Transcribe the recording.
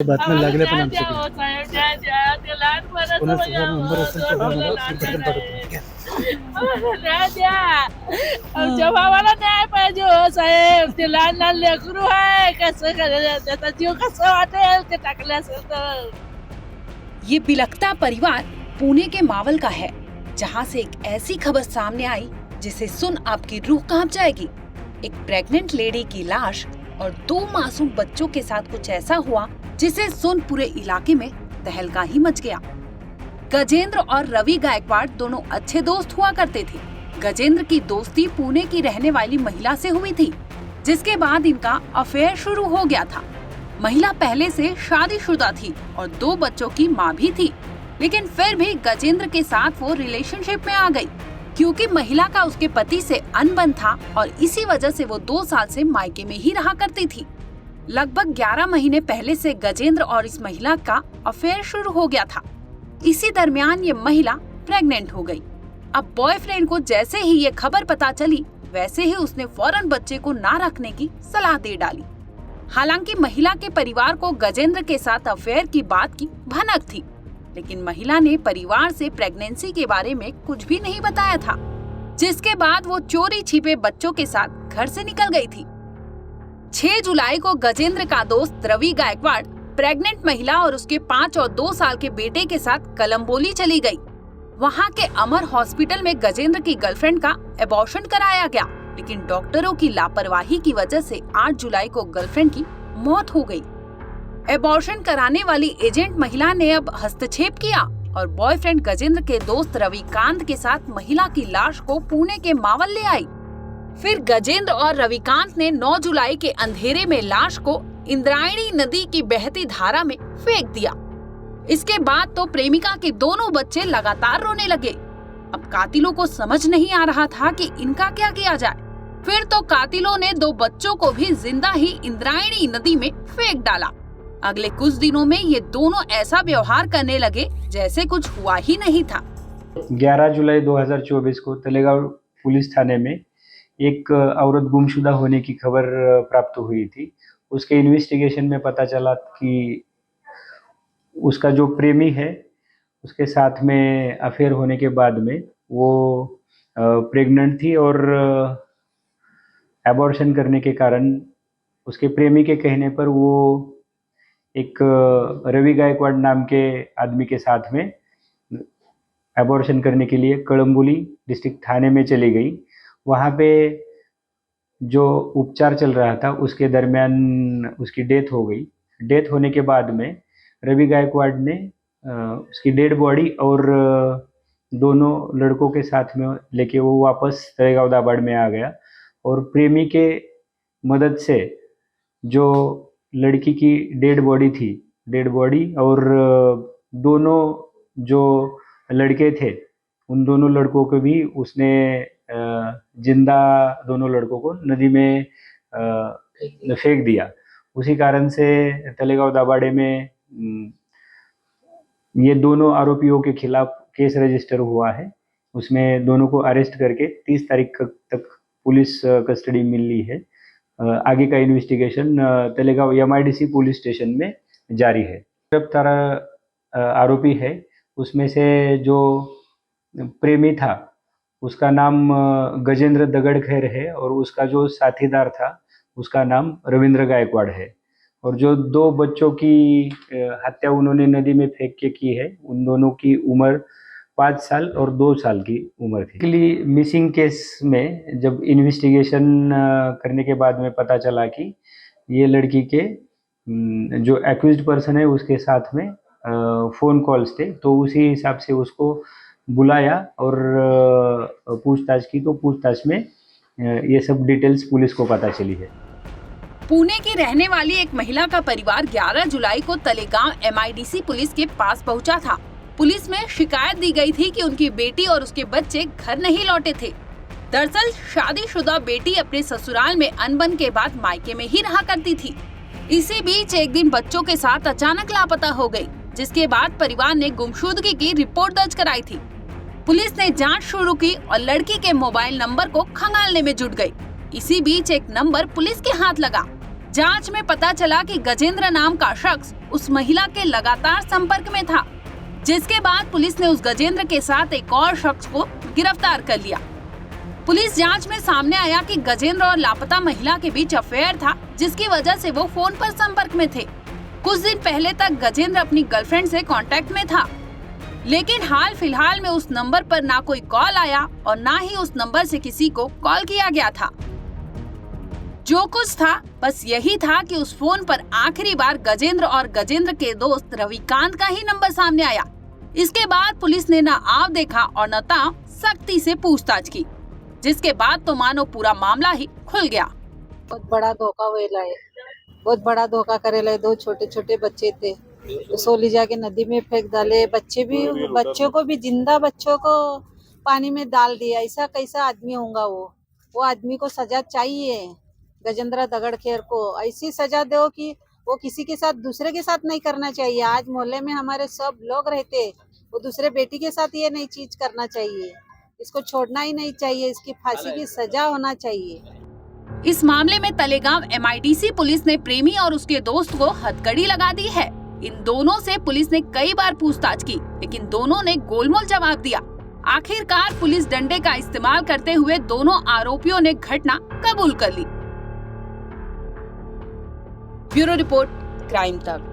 बातम्या लागल्या पण न्याय द्या आमच्याकडे. हो साहेब, न्याय द्या. ते लहानपणाचं कोणाचा माझ्या जर नंबर असेल तर दोन मला मुलं पटकन लहान पाठवतो. घ्या. आहे. न्याय द्या. आमच्या भावाला न्याय पाहिजे हो साहेब. ते लहान लहान लेकरू आहे. कसं करायचं? त्याचा जीव कसं वाटेल ते टाकले असेल तर. ये बिलखता परिवार पुणे के मावल का है, जहां से एक ऐसी खबर सामने आई जिसे सुन आपकी रूह कांप जाएगी। एक प्रेग्नेंट लेडी की लाश और 2 मासूम बच्चों के साथ कुछ ऐसा हुआ जिसे सुन पूरे इलाके में तहलका ही मच गया। गजेंद्र और रवि गायकवाड़ दोनों अच्छे दोस्त हुआ करते थे। गजेंद्र की दोस्ती पुणे की रहने वाली महिला से हुई थी, जिसके बाद इनका अफेयर शुरू हो गया था। महिला पहले से शादीशुदा थी और 2 बच्चों की माँ भी थी, लेकिन फिर भी गजेंद्र के साथ वो रिलेशनशिप में आ गई, क्योंकि महिला का उसके पति से अनबन था और इसी वजह से वो 2 साल से मायके में ही रहा करती थी। लगभग 11 महीने पहले से गजेंद्र और इस महिला का अफेयर शुरू हो गया था। इसी दरमियान ये महिला प्रेग्नेंट हो गई। अब बॉयफ्रेंड को जैसे ही ये खबर पता चली, वैसे ही उसने फौरन बच्चे को ना रखने की सलाह दे डाली। हालांकि महिला के परिवार को गजेंद्र के साथ अफेयर की बात की भनक थी, लेकिन महिला ने परिवार से प्रेगनेंसी के बारे में कुछ भी नहीं बताया था, जिसके बाद वो चोरी छिपे बच्चों के साथ घर से निकल गई थी। 6 जुलाई को गजेंद्र का दोस्त रवि गायकवाड़ प्रेग्नेंट महिला और उसके 5 और 2 साल के बेटे के साथ कलंबोली चली गई। वहाँ के अमर हॉस्पिटल में गजेंद्र की गर्लफ्रेंड का एबॉर्शन कराया गया, लेकिन डॉक्टरों की लापरवाही की वजह से 8 जुलाई को गर्लफ्रेंड की मौत हो गई। एबॉर्शन कराने वाली एजेंट महिला ने अब हस्तक्षेप किया और बॉयफ्रेंड गजेंद्र के दोस्त रविकांत के साथ महिला की लाश को पुणे के मावल ले आई। फिर गजेंद्र और रविकांत ने 9 जुलाई के अंधेरे में लाश को इंद्रायणी नदी की बहती धारा में फेंक दिया। इसके बाद तो प्रेमिका के दोनों बच्चे लगातार रोने लगे। अब कातिलों को समझ नहीं आ रहा था कि इनका क्या किया जाए। फिर तो कातिलों ने 2 बच्चों को भी जिंदा ही इंद्रायणी नदी में फेंक डाला। अगले कुछ दिनों में ये दोनों ऐसा व्यवहार करने लगे जैसे कुछ हुआ ही नहीं था। 11 जुलाई 2024 को तलेगांव पुलिस थाने में एक औरत गुमशुदा होने की खबर प्राप्त हुई थी। उसके इन्वेस्टिगेशन में पता चला कि उसका जो प्रेमी है उसके साथ में अफेयर होने के बाद में वो प्रेग्नेंट थी और एबॉर्शन करने के कारण उसके प्रेमी के कहने पर वो एक रवि गायकवाड़ नाम के आदमी के साथ में एबॉर्शन करने के लिए कलंबोली डिस्ट्रिक्ट थाने में चली गई। वहाँ पे जो उपचार चल रहा था उसके दरमियान उसकी डेथ हो गई। डेथ होने के बाद में रवि गायकवाड़ ने उसकी डेड बॉडी और दोनों लड़कों के साथ में लेके वो वापस तलेगांव दाभाड़ में आ गया और प्रेमी के मदद से जो लड़की की डेड बॉडी और दोनों जो लड़के थे उन दोनों लड़कों को भी उसने जिंदा दोनों लड़कों को नदी में फेंक दिया। उसी कारण से तलेगांव दाभाड़े में ये दोनों आरोपियों के खिलाफ केस रजिस्टर हुआ है। उसमें दोनों को अरेस्ट करके 30 तारीख तक पुलिस कस्टडी मिली है। आगे का investigation Talegaon MIDC police station में जारी है। गिरफ्तार आरोपी है उसमें से जो प्रेमी था उसका नाम गजेंद्र दगड़खैर है और उसका जो साथीदार था उसका नाम रविंद्र गायकवाड़ है और जो 2 बच्चों की हत्या उन्होंने नदी में फेंक के की है उन दोनों की उम्र 5 साल और 2 साल की उम्र थी। मिसिंग केस में जब इन्वेस्टिगेशन करने के बाद में पता चला कि ये लड़की के जो एक्यूज्ड पर्सन है उसके साथ में फ़ोन कॉल्स थे, तो उसी हिसाब से उसको बुलाया और पूछताछ की, तो पूछताछ में ये सब डिटेल्स पुलिस को पता चली है। पुणे की रहने वाली एक महिला का परिवार 11 जुलाई को तलेगांव MIDC पुलिस के पास पहुंचा था। पुलिस में शिकायत दी गई थी कि उनकी बेटी और उसके बच्चे घर नहीं लौटे थे। दरअसल शादीशुदा बेटी अपने ससुराल में अनबन के बाद मायके में ही रहा करती थी। इसी बीच एक दिन बच्चों के साथ अचानक लापता हो गई, जिसके बाद परिवार ने गुमशुदगी की रिपोर्ट दर्ज कराई थी। पुलिस ने जांच शुरू की और लड़की के मोबाइल नंबर को खंगालने में जुट गई। इसी बीच एक नंबर पुलिस के हाथ लगा, जांच में पता चला कि गजेंद्र नाम का शख्स उस महिला के लगातार संपर्क में था, जिसके बाद पुलिस ने उस गजेंद्र के साथ एक और शख्स को गिरफ्तार कर लिया। पुलिस जांच में सामने आया कि गजेंद्र और लापता महिला के बीच अफेयर था, जिसकी वजह से वो फोन पर संपर्क में थे। कुछ दिन पहले तक गजेंद्र अपनी गर्लफ्रेंड से कांटेक्ट में था, लेकिन हाल फिलहाल में उस नंबर पर ना कोई कॉल आया और ना ही उस नंबर से किसी को कॉल किया गया था। जो कुछ था बस यही था कि उस फोन पर आखिरी बार गजेंद्र और गजेंद्र के दोस्त रविकांत का ही नंबर सामने आया। इसके बाद पुलिस ने न आव देखा और न ताव सख्ती से पूछताछ की, जिसके बाद तो मानो पूरा मामला ही खुल गया। बहुत बड़ा धोखा हुएला है, बहुत बड़ा धोखा करेला है। 2 छोटे छोटे बच्चे थे, सोली जाके नदी में फेंक डाले। बच्चों को भी जिंदा बच्चों को पानी में डाल दिया। ऐसा कैसा आदमी होगा वो आदमी को सजा चाहिए। गजेंद्र दगड़खेर को ऐसी सजा दो कि वो किसी के साथ दूसरे के साथ नहीं करना चाहिए। आज मोहल्ले में हमारे सब लोग रहते, वो दूसरे बेटी के साथ ये नहीं चीज करना चाहिए। इसको छोड़ना ही नहीं चाहिए, इसकी फांसी की सजा होना चाहिए। इस मामले में तलेगांव MIDC पुलिस ने प्रेमी और उसके दोस्त को हथकड़ी लगा दी है। इन दोनों से पुलिस ने कई बार पूछताछ की, लेकिन दोनों ने गोलमोल जवाब दिया। आखिरकार पुलिस डंडे का इस्तेमाल करते हुए दोनों आरोपियों ने घटना कबूल कर ली। ब्यूरो रिपोर्ट, क्राइम तक।